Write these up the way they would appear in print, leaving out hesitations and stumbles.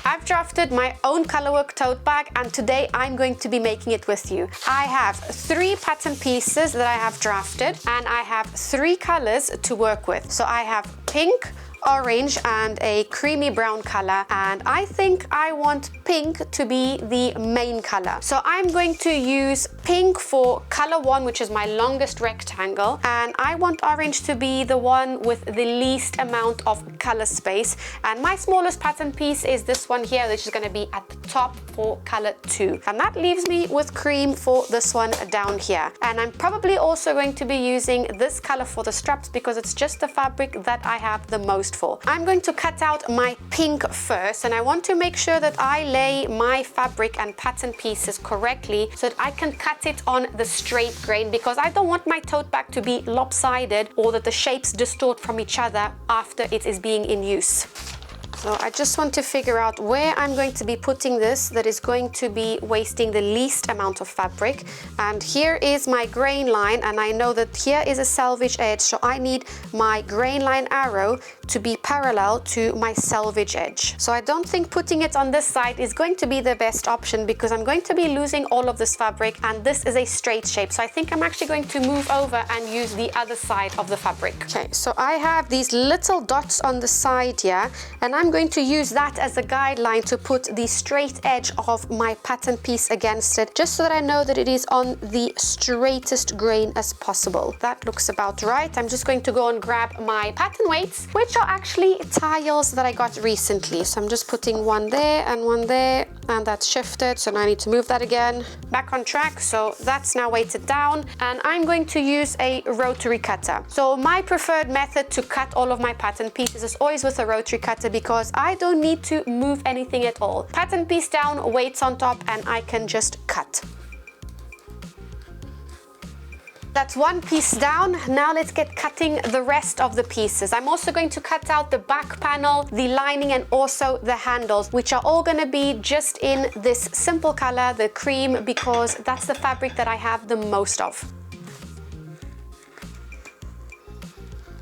I've drafted my own colorwork tote bag, and today I'm going to be making it with you. I have 3 pattern pieces that I have drafted, and I have 3 colors to work with. So I have pink, orange and a creamy brown color, and I think I want pink to be the main color. So I'm going to use pink for color 1, which is my longest rectangle, and I want orange to be the one with the least amount of color space, and my smallest pattern piece is this one here, which is going to be at the top for color 2, and that leaves me with cream for this one down here. And I'm probably also going to be using this color for the straps because it's just the fabric that I have the most for. I'm going to cut out my pink first, and I want to make sure that I lay my fabric and pattern pieces correctly so that I can cut it on the straight grain, because I don't want my tote bag to be lopsided or that the shapes distort from each other after it is being in use. So I just want to figure out where I'm going to be putting this that is going to be wasting the least amount of fabric. And here is my grain line, and I know that here is a selvage edge, so I need my grain line arrow to be parallel to my selvage edge. So I don't think putting it on this side is going to be the best option, because I'm going to be losing all of this fabric, and this is a straight shape. So I think I'm actually going to move over and use the other side of the fabric. Okay, so I have these little dots on the side here, and I'm going to use that as a guideline to put the straight edge of my pattern piece against it, just so that I know that it is on the straightest grain as possible. That looks about right. I'm just going to go and grab my pattern weights, which are actually tiles that I got recently. So I'm just putting one there, and that's shifted, so now I need to move that again. Back on track, so that's now weighted down, and I'm going to use a rotary cutter. So my preferred method to cut all of my pattern pieces is always with a rotary cutter, because I don't need to move anything at all. Pattern piece down, weights on top, and I can just cut. That's one piece down. Now let's get cutting the rest of the pieces. I'm also going to cut out the back panel, the lining, and also the handles, which are all going to be just in this simple color, the cream, because that's the fabric that I have the most of.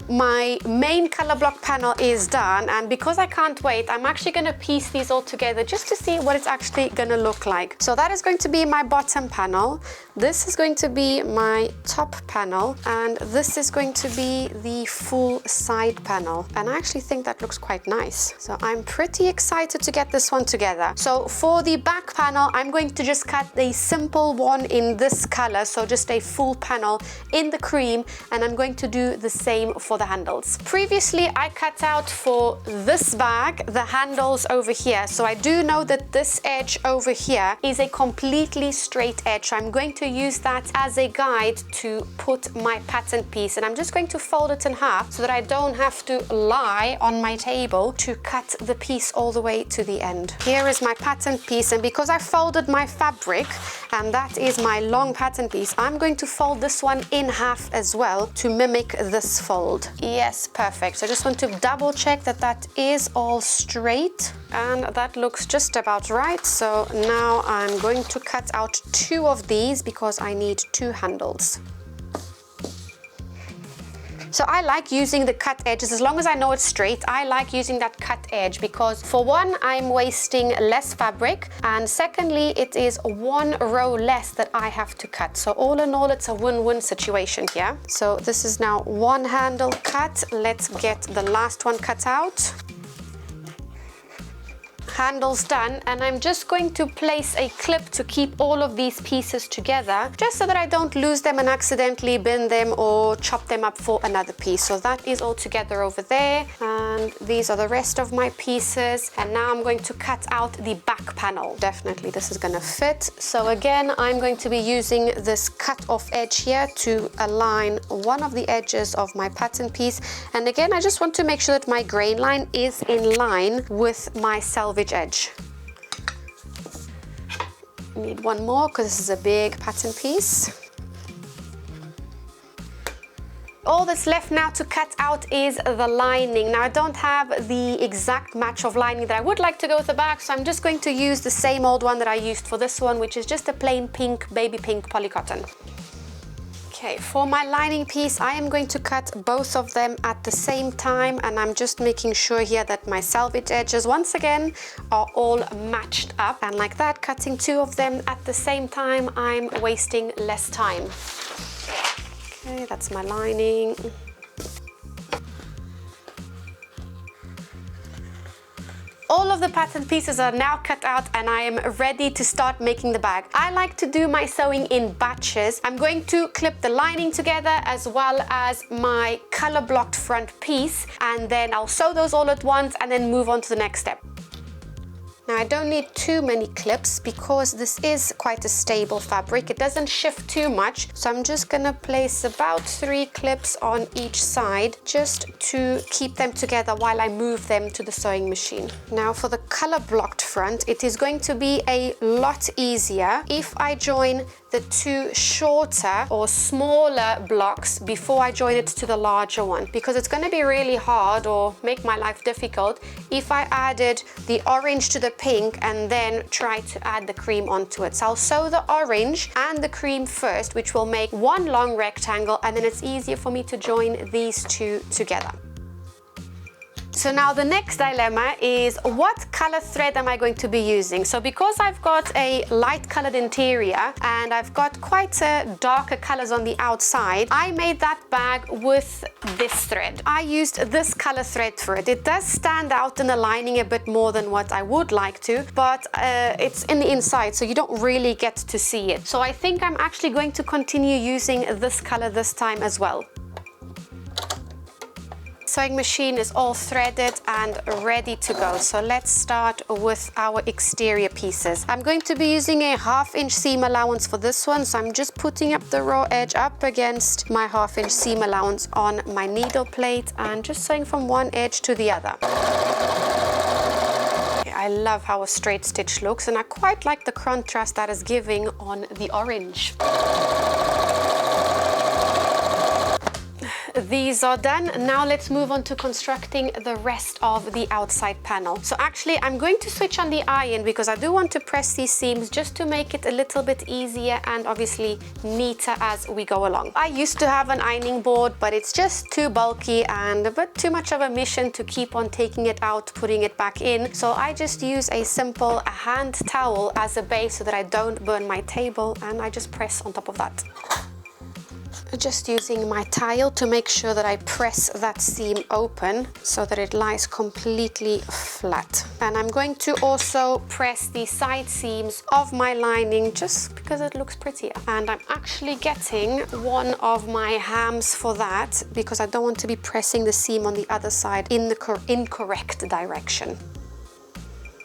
My main color block panel is done, and because I can't wait, I'm actually going to piece these all together just to see what it's actually going to look like. So that is going to be my bottom panel, this is going to be my top panel, and this is going to be the full side panel, and I actually think that looks quite nice. So I'm pretty excited to get this one together. So for the back panel, I'm going to just cut a simple one in this color, so just a full panel in the cream, and I'm going to do the same for the handles. Previously, I cut out for this bag the handles over here, so I do know that this edge over here is a completely straight edge. So I'm going to use that as a guide to put my pattern piece, and I'm just going to fold it in half so that I don't have to lie on my table to cut the piece all the way to the end. Here is my pattern piece, and because I folded my fabric, and that is my long pattern piece, I'm going to fold this one in half as well to mimic this fold. Yes, perfect. So I just want to double check that that is all straight, and that looks just about right. So now I'm going to cut out 2 of these because I need 2 handles. So I like using the cut edges, as long as I know it's straight. I like using that cut edge because, for one, I'm wasting less fabric, and secondly, it is 1 row less that I have to cut. So all in all, it's a win-win situation here. So this is now 1 handle cut. Let's get the last one cut out. Handles done, and I'm just going to place a clip to keep all of these pieces together, just so that I don't lose them and accidentally bin them or chop them up for another piece. So that is all together over there, and these are the rest of my pieces. And now I'm going to cut out the back panel. Definitely this is going to fit. So again, I'm going to be using this cut off edge here to align one of the edges of my pattern piece, and again, I just want to make sure that my grain line is in line with my selvage edge. Need 1 more because this is a big pattern piece. All that's left now to cut out is the lining. Now I don't have the exact match of lining that I would like to go with the bag, so I'm just going to use the same old one that I used for this one, which is just a plain pink, baby pink polycotton. Okay, for my lining piece, I am going to cut both of them at the same time, and I'm just making sure here that my selvage edges, once again, are all matched up. And like that, cutting two of them at the same time, I'm wasting less time. Okay, that's my lining. All of the pattern pieces are now cut out and I am ready to start making the bag. I like to do my sewing in batches. I'm going to clip the lining together as well as my color blocked front piece, and then I'll sew those all at once and then move on to the next step. Now I don't need too many clips because this is quite a stable fabric. It doesn't shift too much. So I'm just gonna place about 3 clips on each side just to keep them together while I move them to the sewing machine. Now for the color blocked front, it is going to be a lot easier if I join the 2 shorter or smaller blocks before I join it to the larger one, because it's going to be really hard or make my life difficult if I added the orange to the pink and then try to add the cream onto it. So I'll sew the orange and the cream first, which will make one long rectangle, and then it's easier for me to join these two together. So now the next dilemma is, what color thread am I going to be using? So because I've got a light colored interior and I've got quite darker colors on the outside, I made that bag with this thread. I used this color thread for it. It does stand out in the lining a bit more than what I would like to, but it's in the inside, so you don't really get to see it. So I think I'm actually going to continue using this color this time as well. Sewing machine is all threaded and ready to go. So let's start with our exterior pieces. I'm going to be using a 1/2 inch seam allowance for this one. So I'm just putting up the raw edge up against my 1/2 inch seam allowance on my needle plate and just sewing from one edge to the other. I love how a straight stitch looks, and I quite like the contrast that is giving on the orange. These are done. Now let's move on to constructing the rest of the outside panel. So actually I'm going to switch on the iron because I do want to press these seams just to make it a little bit easier and obviously neater as we go along. I used to have an ironing board, but it's just too bulky and a bit too much of a mission to keep on taking it out, putting it back in. So I just use a simple hand towel as a base so that I don't burn my table, and I just press on top of that. Just using my tile to make sure that I press that seam open so that it lies completely flat. And I'm going to also press the side seams of my lining just because it looks prettier. And I'm actually getting one of my hams for that because I don't want to be pressing the seam on the other side in the incorrect direction.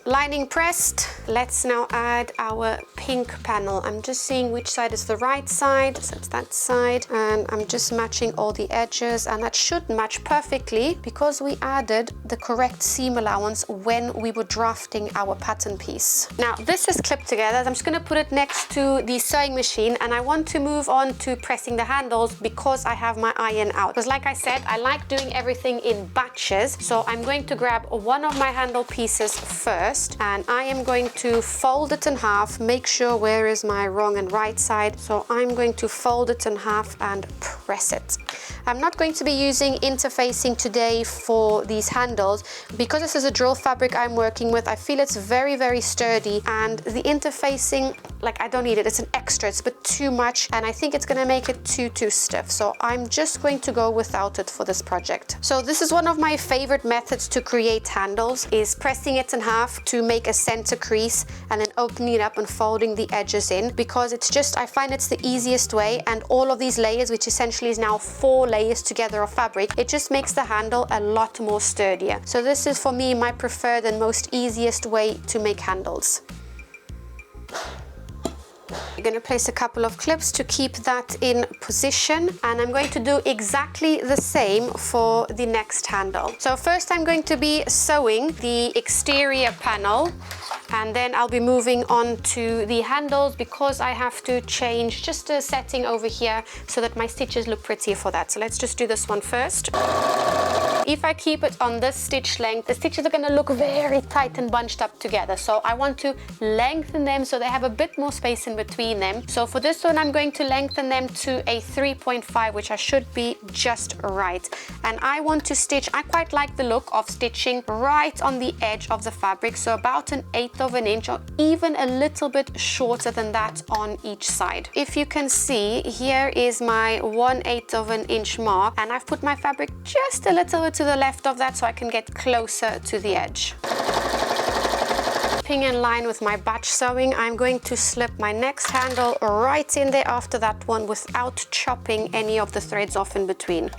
Lining pressed, let's now add our pink panel. I'm just seeing which side is the right side, so it's that side, and I'm just matching all the edges, and that should match perfectly because we added the correct seam allowance when we were drafting our pattern piece. Now this is clipped together. I'm just going to put it next to the sewing machine, and I want to move on to pressing the handles because I have my iron out. Because like I said, I like doing everything in batches, so I'm going to grab one of my handle pieces first, and I am going to fold it in half, make sure where is my wrong and right side. So I'm going to fold it in half and press it. I'm not going to be using interfacing today for these handles because this is a drill fabric I'm working with. I feel it's very, very sturdy, and the interfacing, like, I don't need it. It's an extra, it's a bit too much, and I think it's gonna make it too stiff. So I'm just going to go without it for this project. So this is one of my favorite methods to create handles, is pressing it in half to make a center crease and then opening it up and folding the edges in, because it's just, I find it's the easiest way, and all of these layers, which essentially is now 4 layers together of fabric, it just makes the handle a lot more sturdier. So this is for me my preferred and most easiest way to make handles. I'm going to place a couple of clips to keep that in position, and I'm going to do exactly the same for the next handle. So first I'm going to be sewing the exterior panel, and then I'll be moving on to the handles because I have to change just a setting over here so that my stitches look prettier for that. So let's just do this one first. if I keep it on this stitch length, the stitches are gonna look very tight and bunched up together. So I want to lengthen them so they have a bit more space in between them. So for this one, I'm going to lengthen them to a 3.5, which I should be just right. And I want to stitch, I quite like the look of stitching right on the edge of the fabric, so about 1/8 of an inch or even a little bit shorter than that on each side. If you can see, here is my 1/8 of an inch mark, and I've put my fabric just a little bit to the left of that so I can get closer to the edge. Keeping in line with my batch sewing, I'm going to slip my next handle right in there after that one without chopping any of the threads off in between.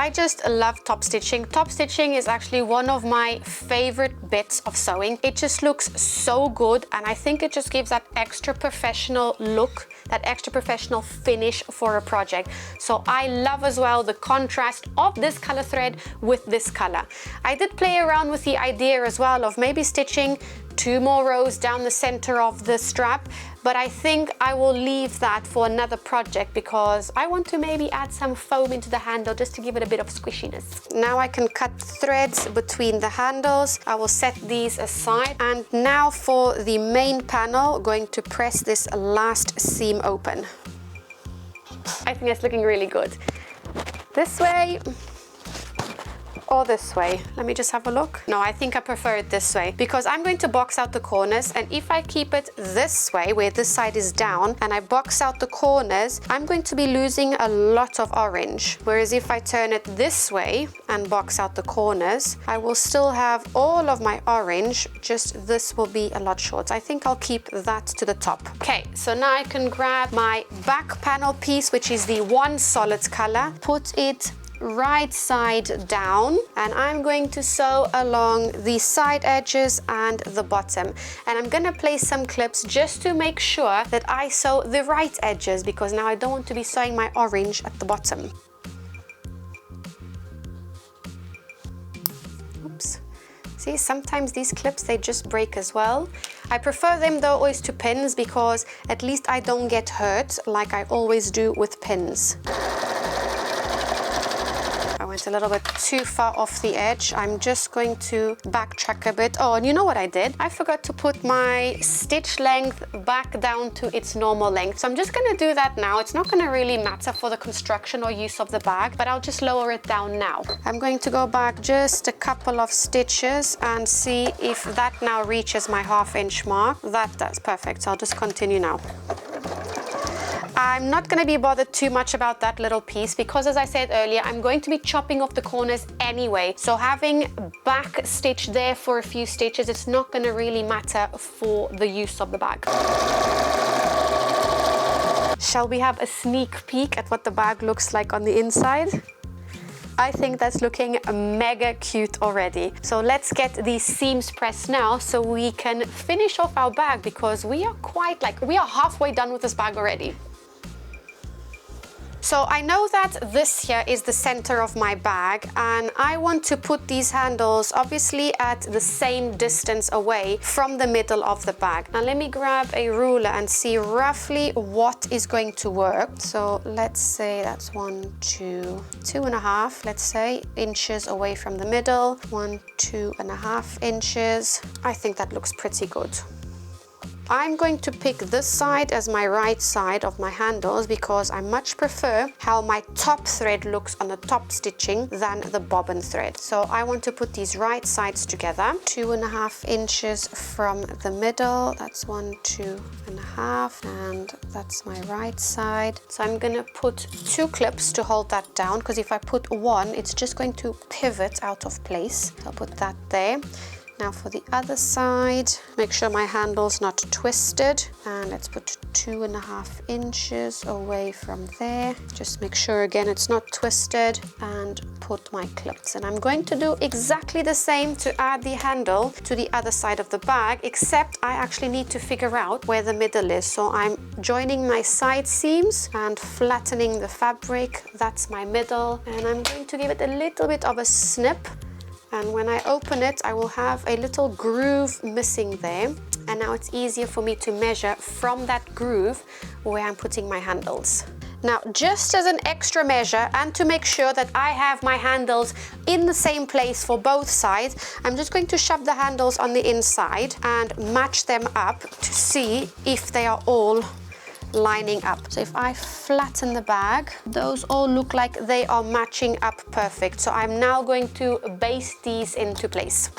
I just love top stitching. Top stitching is actually one of my favorite bits of sewing. It just looks so good, and I think it just gives that extra professional look, that extra professional finish for a project. So I love as well the contrast of this color thread with this color. I did play around with the idea as well of maybe stitching 2 more rows down the center of the strap, but I think I will leave that for another project because I want to maybe add some foam into the handle just to give it a bit of squishiness. Now I can cut threads between the handles. I will set these aside, and now for the main panel, going to press this last seam open. I think it's looking really good. This way or this way? Let me just have a look. No, I think I prefer it this way because I'm going to box out the corners, and if I keep it this way where this side is down and I box out the corners, I'm going to be losing a lot of orange. Whereas if I turn it this way and box out the corners, I will still have all of my orange, just this will be a lot shorter. I think I'll keep that to the top. Okay, so now I can grab my back panel piece, which is the one solid color, put it right side down, and I'm going to sew along the side edges and the bottom, and I'm gonna place some clips just to make sure that I sew the right edges, because now I don't want to be sewing my orange at the bottom. Oops. See, sometimes these clips, they just break as well. I prefer them though always to pins because at least I don't get hurt like I always do with pins. A little bit too far off the edge. I'm just going to backtrack a bit. Oh, and you know what I did? I forgot to put my stitch length back down to its normal length. So I'm just going to do that now. It's not going to really matter for the construction or use of the bag, but I'll just lower it down now. I'm going to go back just a couple of stitches and see if that now reaches my 1/2 inch mark. That does. Perfect. So I'll just continue now. I'm not going to be bothered too much about that little piece because, as I said earlier, I'm going to be chopping off the corners anyway. So having back stitch there for a few stitches, it's not going to really matter for the use of the bag. Shall we have a sneak peek at what the bag looks like on the inside? I think that's looking mega cute already. So let's get these seams pressed now so we can finish off our bag, because we are halfway done with this bag already. So I know that this here is the center of my bag, and I want to put these handles obviously at the same distance away from the middle of the bag. Now let me grab a ruler and see roughly what is going to work. So let's say that's 2.5, let's say, inches away from the middle. 2.5 inches. I think that looks pretty good. I'm going to pick this side as my right side of my handles because I much prefer how my top thread looks on the top stitching than the bobbin thread. So I want to put these right sides together. 2.5 inches from the middle. That's 2.5, and that's my right side. So I'm gonna put 2 clips to hold that down, because if I put 1, it's just going to pivot out of place. So I'll put that there. Now for the other side, make sure my handle's not twisted, and let's put 2.5 inches away from there. Just make sure again it's not twisted, and put my clips. And I'm going to do exactly the same to add the handle to the other side of the bag, except I actually need to figure out where the middle is. So I'm joining my side seams and flattening the fabric. That's my middle, and I'm going to give it a little bit of a snip. And when I open it, I will have a little groove missing there. And now it's easier for me to measure from that groove where I'm putting my handles. Now, just as an extra measure and to make sure that I have my handles in the same place for both sides, I'm just going to shove the handles on the inside and match them up to see if they are all lining up. So if I flatten the bag, those all look like they are matching up perfect. So I'm now going to baste these into place.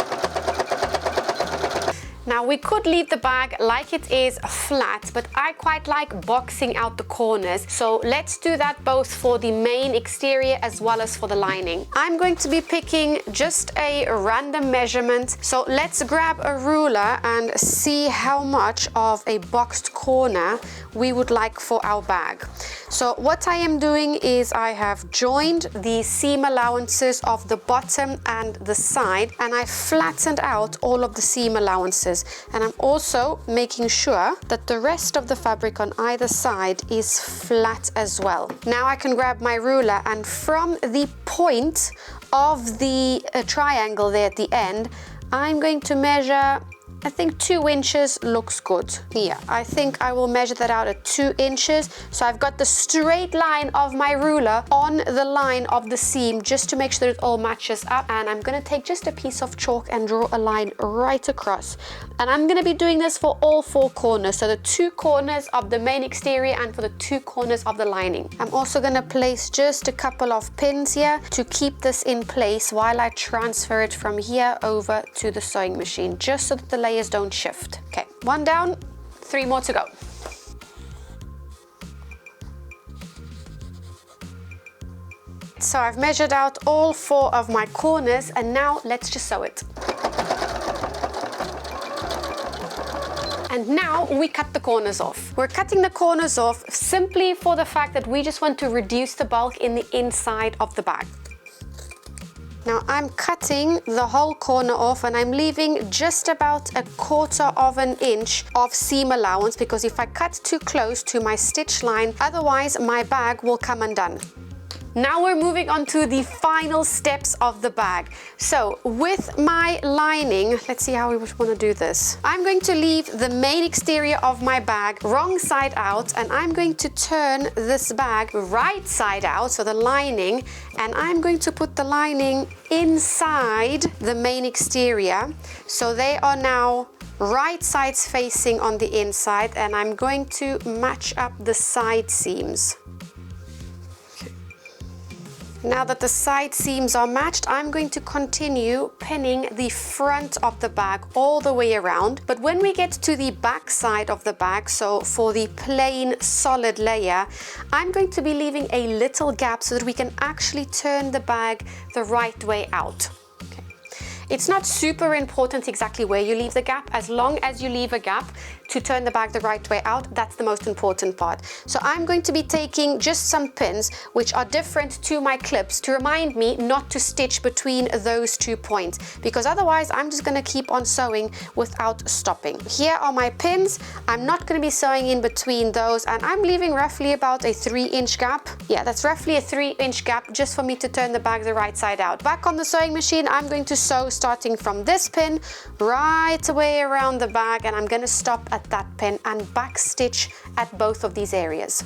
Now we could leave the bag like it is flat, but I quite like boxing out the corners. So let's do that both for the main exterior as well as for the lining. I'm going to be picking just a random measurement. So let's grab a ruler and see how much of a boxed corner we would like for our bag. So what I am doing is I have joined the seam allowances of the bottom and the side, and I flattened out all of the seam allowances. And I'm also making sure that the rest of the fabric on either side is flat as well. Now I can grab my ruler, and from the point of the triangle there at the end, I'm going to measure, I think 2 inches looks good. Here, I think I will measure that out at 2 inches. So I've got the straight line of my ruler on the line of the seam just to make sure that it all matches up. And I'm gonna take just a piece of chalk and draw a line right across. And I'm gonna be doing this for all 4 corners. So the 2 corners of the main exterior and for the 2 corners of the lining. I'm also gonna place just a couple of pins here to keep this in place while I transfer it from here over to the sewing machine, just so that the layers don't shift. Okay, 1 down, 3 more to go. So I've measured out all 4 of my corners, and now let's just sew it. And now we cut the corners off. We're cutting the corners off simply for the fact that we just want to reduce the bulk in the inside of the bag. Now I'm cutting the whole corner off, and I'm leaving just about 1/4 of an inch of seam allowance, because if I cut too close to my stitch line, otherwise my bag will come undone. Now we're moving on to the final steps of the bag. So with my lining, let's see how we would want to do this. I'm going to leave the main exterior of my bag wrong side out, and I'm going to turn this bag right side out, so the lining, and I'm going to put the lining inside the main exterior. So they are now right sides facing on the inside, and I'm going to match up the side seams. Now that the side seams are matched, I'm going to continue pinning the front of the bag all the way around. But when we get to the back side of the bag, so for the plain solid layer, I'm going to be leaving a little gap so that we can actually turn the bag the right way out. It's not super important exactly where you leave the gap, as long as you leave a gap to turn the bag the right way out. That's the most important part. So I'm going to be taking just some pins which are different to my clips to remind me not to stitch between those 2 points, because otherwise I'm just going to keep on sewing without stopping. Here are my pins. I'm not going to be sewing in between those, and I'm leaving roughly about a 3-inch gap. Yeah, that's roughly a 3-inch gap just for me to turn the bag the right side out. Back on the sewing machine, I'm going to sew starting from this pin right away around the bag, and I'm going to stop at that pin and back stitch at both of these areas.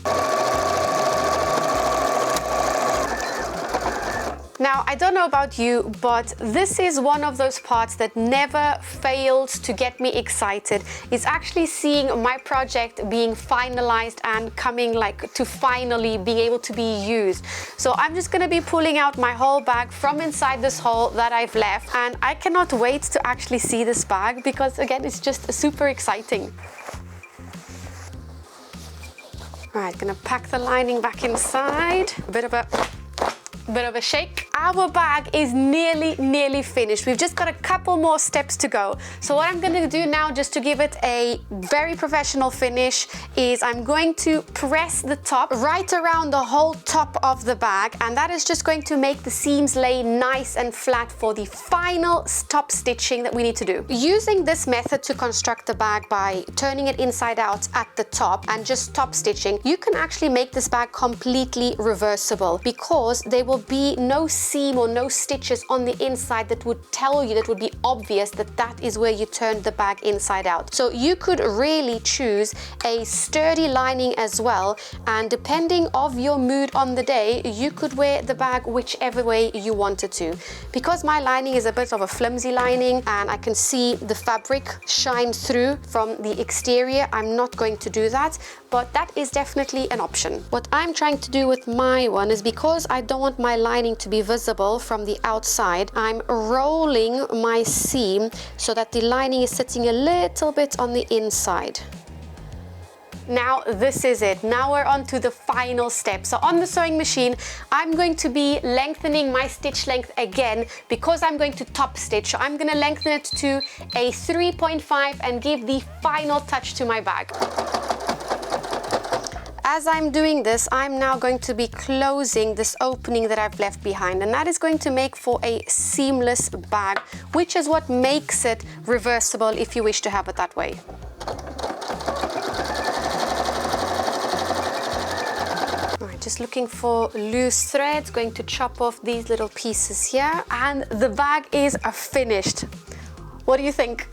Now, I don't know about you, but this is one of those parts that never fails to get me excited. It's actually seeing my project being finalized and coming to finally being able to be used. So I'm just gonna be pulling out my whole bag from inside this hole that I've left, and I cannot wait to actually see this bag, because again, it's just super exciting. All right, gonna pack the lining back inside. A bit of a shake. Our bag is nearly finished. We've just got a couple more steps to go. So what I'm going to do now, just to give it a very professional finish, is I'm going to press the top right around the whole top of the bag, and that is just going to make the seams lay nice and flat for the final top stitching that we need to do. Using this method to construct the bag by turning it inside out at the top and just top stitching, you can actually make this bag completely reversible, because they will will be no seam or no stitches on the inside that would tell you, that would be obvious that that is where you turned the bag inside out. So you could really choose a sturdy lining as well, and depending of your mood on the day, you could wear the bag whichever way you wanted to. Because my lining is a bit of a flimsy lining and I can see the fabric shine through from the exterior, I'm not going to do that, but that is definitely an option. What I'm trying to do with my one is, because I don't want my lining to be visible from the outside, I'm rolling my seam so that the lining is sitting a little bit on the inside. Now this is it. Now we're on to the final step. So on the sewing machine, I'm going to be lengthening my stitch length again because I'm going to top stitch. So I'm going to lengthen it to a 3.5 and give the final touch to my bag. As I'm doing this, I'm now going to be closing this opening that I've left behind, and that is going to make for a seamless bag, which is what makes it reversible if you wish to have it that way. Just looking for loose threads, going to chop off these little pieces here, and the bag is finished. What do you think?